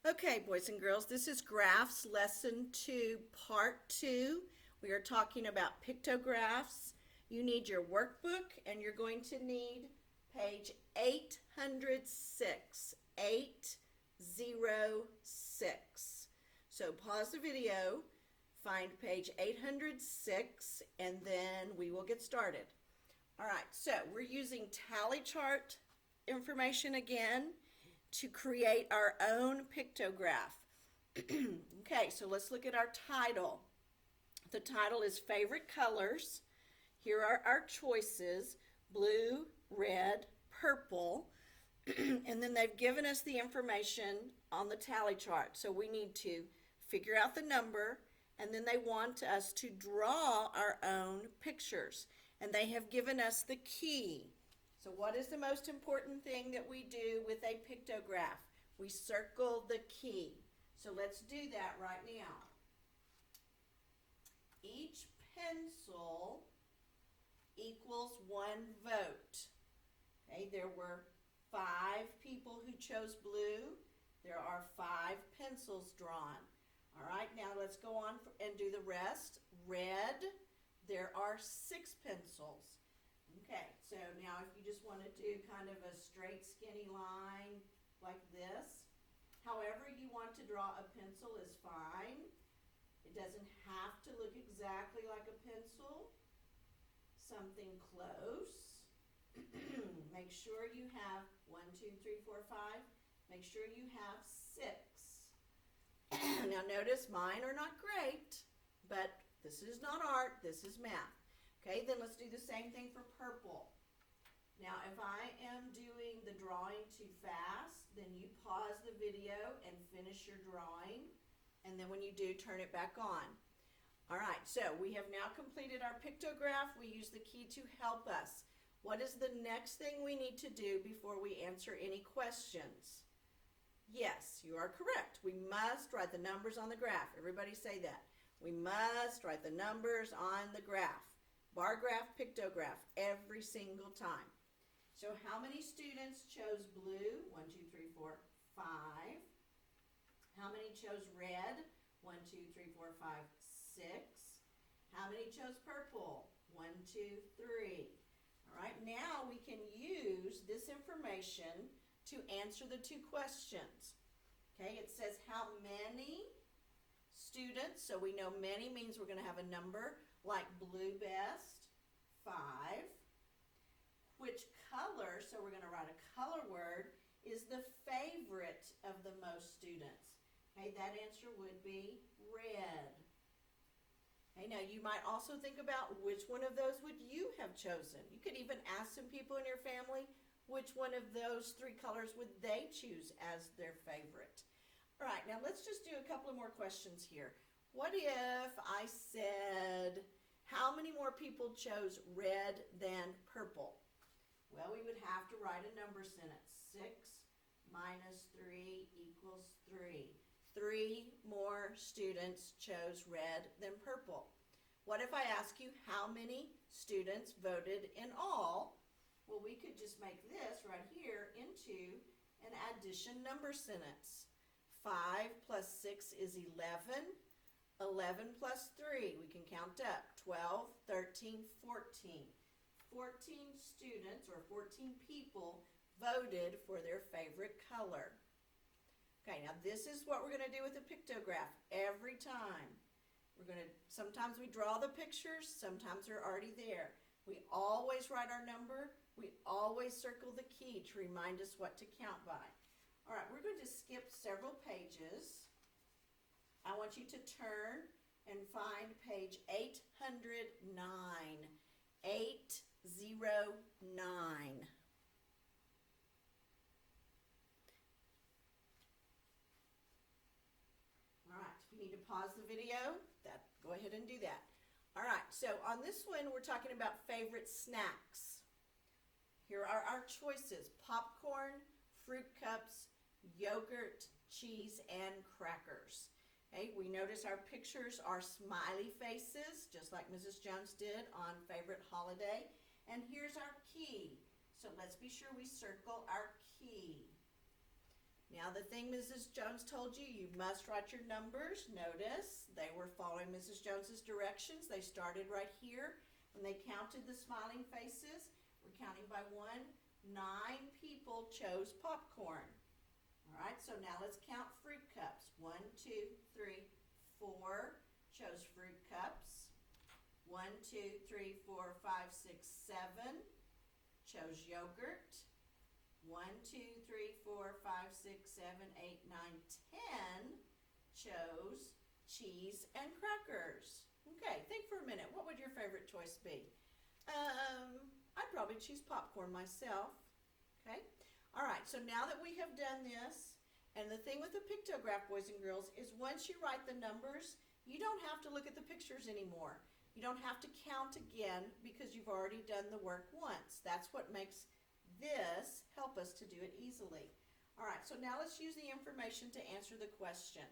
Okay, boys and girls, this is Graphs Lesson 2, Part 2. We are talking about pictographs. You need your workbook, and you're going to need page 806. 806. So pause the video, find page 806, and then we will get started. All right, so we're using tally chart information again to create our own pictograph. Okay, so let's look at our title. The title is Favorite Colors. Here are our choices: blue, red, purple, and then they've given us the information on the tally chart. So we need to figure out the number, and then they want us to draw our own pictures. And they have given us the key. So what is the most important thing that we do with a pictograph? We circle the key. So let's do that right now. Each pencil equals one vote. Okay, there were 5 people who chose blue. There are 5 pencils drawn. All right, now let's go on and do the rest. Red, there are 6 pencils. Okay, so now if you just want to do kind of a straight skinny line like this, however you want to draw a pencil is fine. It doesn't have to look exactly like a pencil. Something close. Make sure you have 1, 2, 3, 4, 5. Make sure you have 6. Now notice mine are not great, but this is not art, this is math. Okay, then let's do the same thing for purple. Now, if I am doing the drawing too fast, then you pause the video and finish your drawing. And then when you do, turn it back on. All right, so we have now completed our pictograph. We use the key to help us. What is the next thing we need to do before we answer any questions? Yes, you are correct. We must write the numbers on the graph. Everybody say that. We must write the numbers on the graph. Bar graph, pictograph, every single time. So how many students chose blue? 1, 2, 3, 4, 5. How many chose red? 1, 2, 3, 4, 5, 6. How many chose purple? 1, 2, 3. All right, now we can use this information to answer the 2 questions. Okay, it says how many students, so we know many means we're going to have a number, like blue best, 5. Which color, so we're going to write a color word, is the favorite of the most students? Okay, that answer would be red. Okay, now you might also think about which one of those would you have chosen. You could even ask some people in your family which one of those 3 colors would they choose as their favorite. All right, now let's just do a couple of more questions here. What if I said, how many more people chose red than purple? Well, we would have to write a number sentence. 6 minus 3 equals 3. 3 more students chose red than purple. What if I ask you how many students voted in all? Well, we could just make this right here into an addition number sentence. 5 plus 6 is 11. 11 plus 3, we can count up. 12, 13, 14. 14 students or 14 people voted for their favorite color. Okay, now this is what we're going to do with a pictograph every time. Sometimes we draw the pictures, sometimes they're already there. We always write our number. We always circle the key to remind us what to count by. All right, we're going to skip several pages. I want you to turn and find page 809. 809. All right, if you need to pause the video, go ahead and do that. All right, so on this one, we're talking about favorite snacks. Here are our choices: popcorn, fruit cups, yogurt, cheese, and crackers. Okay, we notice our pictures are smiley faces, just like Mrs. Jones did on favorite holiday. And here's our key. So let's be sure we circle our key. Now the thing Mrs. Jones told you, you must write your numbers. Notice they were following Mrs. Jones's directions. They started right here. When they counted the smiling faces, we're counting by 1. 9 people chose popcorn. All right, so now let's count fruit cups. 1, 2, 3, 4 chose fruit cups. 1, 2, 3, 4, 5, 6, 7 chose yogurt. 1, 2, 3, 4, 5, 6, 7, 8, 9, 10 chose cheese and crackers. Okay, think for a minute. What would your favorite choice be? I'd probably choose popcorn myself. Okay? All right, so now that we have done this, and the thing with the pictograph, boys and girls, is once you write the numbers, you don't have to look at the pictures anymore. You don't have to count again because you've already done the work once. That's what makes this help us to do it easily. All right, so now let's use the information to answer the question.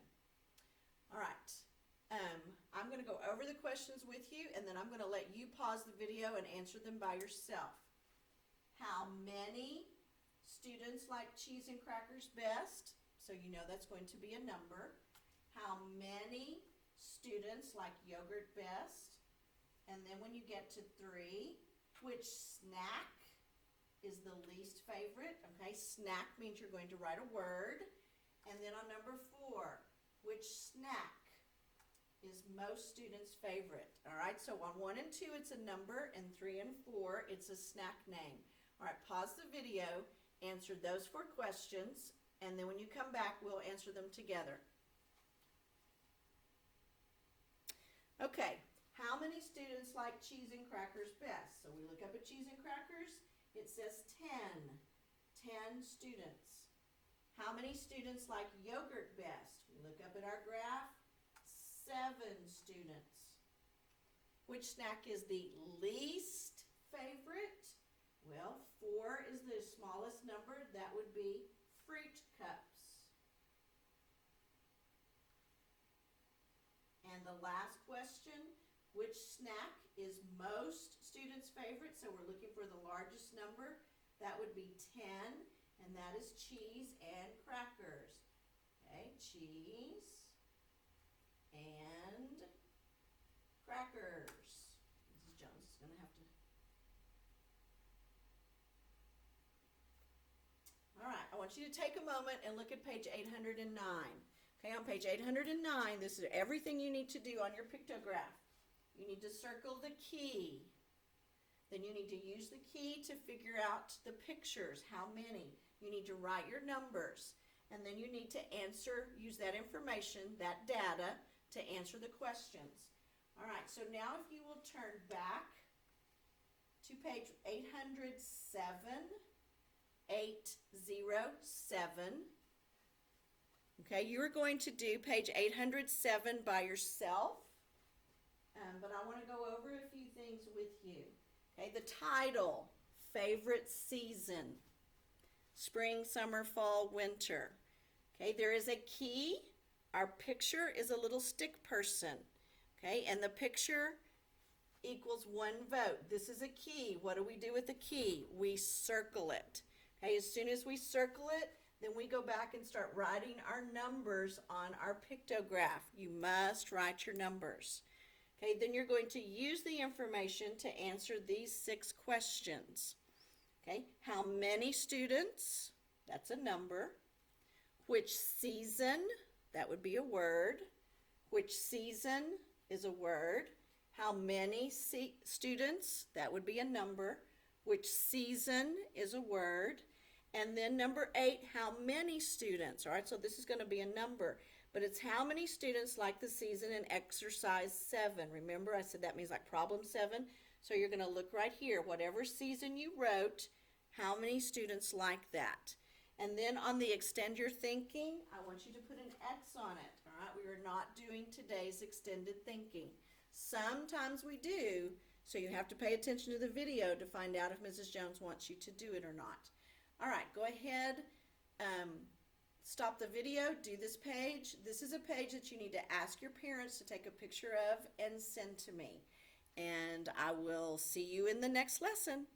All right, I'm going to go over the questions with you, and then I'm going to let you pause the video and answer them by yourself. How many students like cheese and crackers best? So you know that's going to be a number. How many students like yogurt best? And then when you get to 3, which snack is the least favorite? Okay, snack means you're going to write a word. And then on number 4, which snack is most students' favorite? All right, so on 1 and 2, it's a number, and 3 and 4, it's a snack name. All right, pause the video, answer those 4 questions, and then when you come back, we'll answer them together. Okay, how many students like cheese and crackers best? So we look up at cheese and crackers, it says 10 students. How many students like yogurt best? We look up at our graph, 7 students. Which snack is the least favorite? Well, 4 is the smallest number. That would be fruit cups. And the last question, which snack is most students' favorite? So we're looking for the largest number. That would be 10, and that is cheese and crackers. Okay, cheese and crackers. Mrs. Jones is going to have to. All right, I want you to take a moment and look at page 809. Okay, on page 809, this is everything you need to do on your pictograph. You need to circle the key. Then you need to use the key to figure out the pictures, how many. You need to write your numbers. And then you need to use that information, that data, to answer the questions. All right, so now if you will turn back to page 807, 807. Okay, you are going to do page 807 by yourself, but I want to go over a few things with you. Okay, the title, favorite season, spring, summer, fall, winter. Okay, there is a key. Our picture is a little stick person. Okay, and the picture equals 1 vote. This is a key. What do we do with the key? We circle it. Okay, as soon as we circle it, then we go back and start writing our numbers on our pictograph. You must write your numbers. Okay, then you're going to use the information to answer these 6 questions. Okay, how many students? That's a number. Which season? That would be a word. Which season is a word. How many students? That would be a number. Which season is a word. And then number 8, how many students? All right, so this is going to be a number. But it's how many students like the season in exercise 7. Remember, I said that means like problem 7. So you're going to look right here. Whatever season you wrote, how many students like that? And then on the extend your thinking, I want you to put an X on it. All right, we are not doing today's extended thinking. Sometimes we do, so you have to pay attention to the video to find out if Mrs. Jones wants you to do it or not. All right, go ahead, stop the video, do this page. This is a page that you need to ask your parents to take a picture of and send to me. And I will see you in the next lesson.